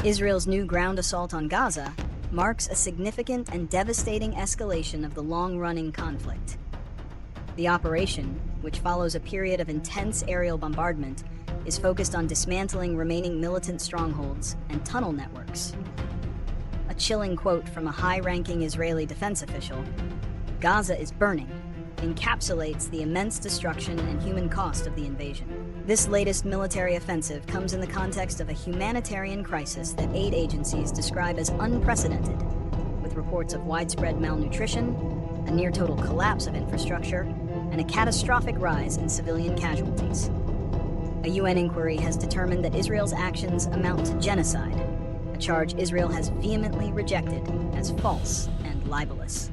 Israel's new ground assault on Gaza marks a significant and devastating escalation of the long-running conflict. The operation, which follows a period of intense aerial bombardment, is focused on dismantling remaining militant strongholds and tunnel networks. A chilling quote from a high-ranking Israeli defense official, "Gaza is burning," encapsulates the immense destruction and human cost of the invasion. This latest military offensive comes in the context of a humanitarian crisis that aid agencies describe as unprecedented, with reports of widespread malnutrition, a near-total collapse of infrastructure, and a catastrophic rise in civilian casualties. A UN inquiry has determined that Israel's actions amount to genocide, a charge Israel has vehemently rejected as false and libelous.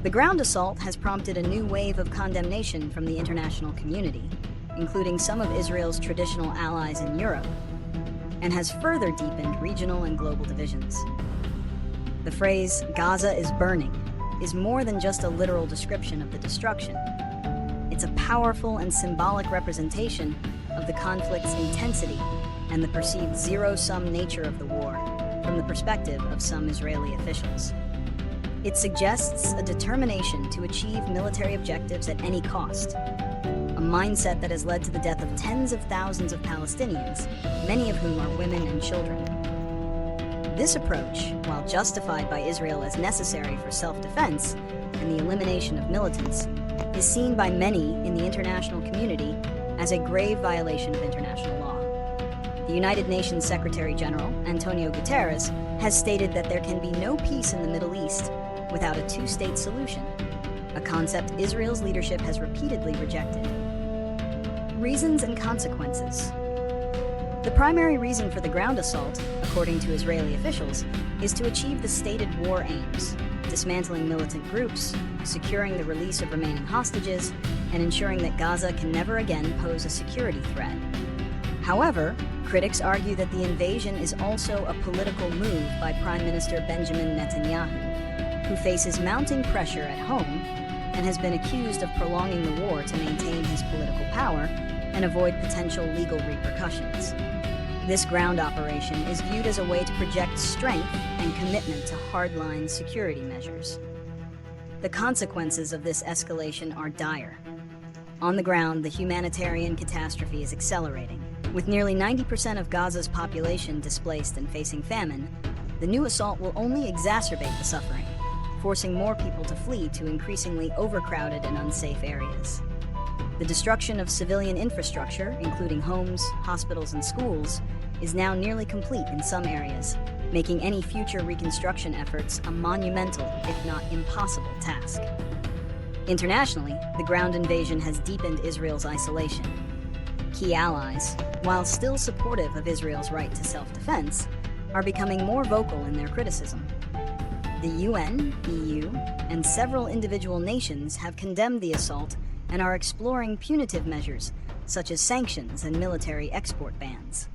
The ground assault has prompted a new wave of condemnation from the international community, including some of Israel's traditional allies in Europe, and has further deepened regional and global divisions. The phrase, "Gaza is burning," is more than just a literal description of the destruction. It's a powerful and symbolic representation of the conflict's intensity and the perceived zero-sum nature of the war from the perspective of some Israeli officials. It suggests a determination to achieve military objectives at any cost, a mindset that has led to the death of tens of thousands of Palestinians, many of whom are women and children. This approach, while justified by Israel as necessary for self-defense and the elimination of militants, is seen by many in the international community as a grave violation of international law. The United Nations Secretary General, Antonio Guterres, has stated that there can be no peace in the Middle East without a two-state solution, a concept Israel's leadership has repeatedly rejected. Reasons and consequences. The primary reason for the ground assault, according to Israeli officials, is to achieve the stated war aims: dismantling militant groups, securing the release of remaining hostages, and ensuring that Gaza can never again pose a security threat. However, critics argue that the invasion is also a political move by Prime Minister Benjamin Netanyahu, who faces mounting pressure at home and has been accused of prolonging the war to maintain his political power and avoid potential legal repercussions. This ground operation is viewed as a way to project strength and commitment to hardline security measures. The consequences of this escalation are dire. On the ground, the humanitarian catastrophe is accelerating. With nearly 90% of Gaza's population displaced and facing famine, the new assault will only exacerbate the suffering, forcing more people to flee to increasingly overcrowded and unsafe areas. The destruction of civilian infrastructure, including homes, hospitals, and schools, is now nearly complete in some areas, making any future reconstruction efforts a monumental, if not impossible, task. Internationally, the ground invasion has deepened Israel's isolation. Key allies, while still supportive of Israel's right to self-defense, are becoming more vocal in their criticism. The UN, EU, and several individual nations have condemned the assault and are exploring punitive measures, such as sanctions and military export bans.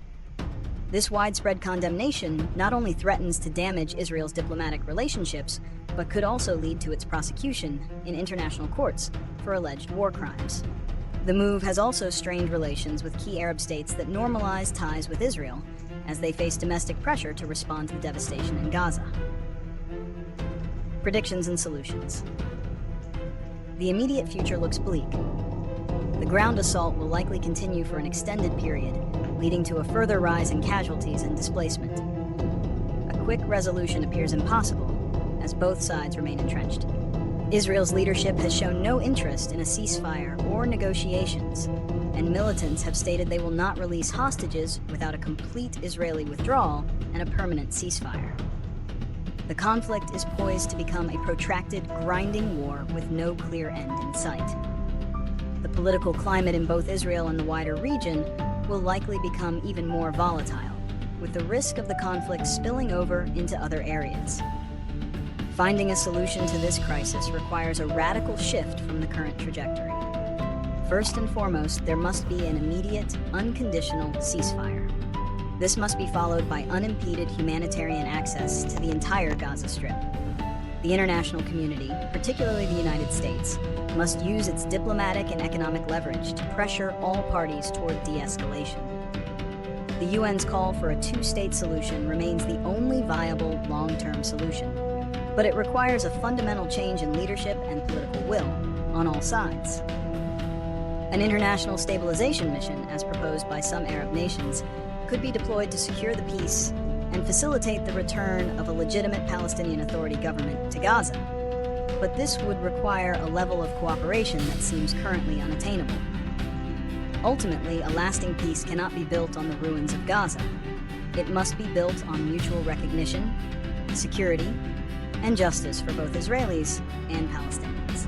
This widespread condemnation not only threatens to damage Israel's diplomatic relationships, but could also lead to its prosecution in international courts for alleged war crimes. The move has also strained relations with key Arab states that normalize ties with Israel, as they face domestic pressure to respond to the devastation in Gaza. Predictions and solutions. The immediate future looks bleak. The ground assault will likely continue for an extended period, leading to a further rise in casualties and displacement. A quick resolution appears impossible, as both sides remain entrenched. Israel's leadership has shown no interest in a ceasefire or negotiations, and militants have stated they will not release hostages without a complete Israeli withdrawal and a permanent ceasefire. The conflict is poised to become a protracted, grinding war with no clear end in sight. The political climate in both Israel and the wider region will likely become even more volatile, with the risk of the conflict spilling over into other areas. Finding a solution to this crisis requires a radical shift from the current trajectory. First and foremost, there must be an immediate, unconditional ceasefire. This must be followed by unimpeded humanitarian access to the entire Gaza Strip. The international community, particularly the United States, must use its diplomatic and economic leverage to pressure all parties toward de-escalation. The UN's call for a two-state solution remains the only viable long-term solution, but it requires a fundamental change in leadership and political will on all sides. An international stabilization mission, as proposed by some Arab nations, could be deployed to secure the peace and facilitate the return of a legitimate Palestinian Authority government to Gaza. But this would require a level of cooperation that seems currently unattainable. Ultimately, a lasting peace cannot be built on the ruins of Gaza. It must be built on mutual recognition, security, and justice for both Israelis and Palestinians.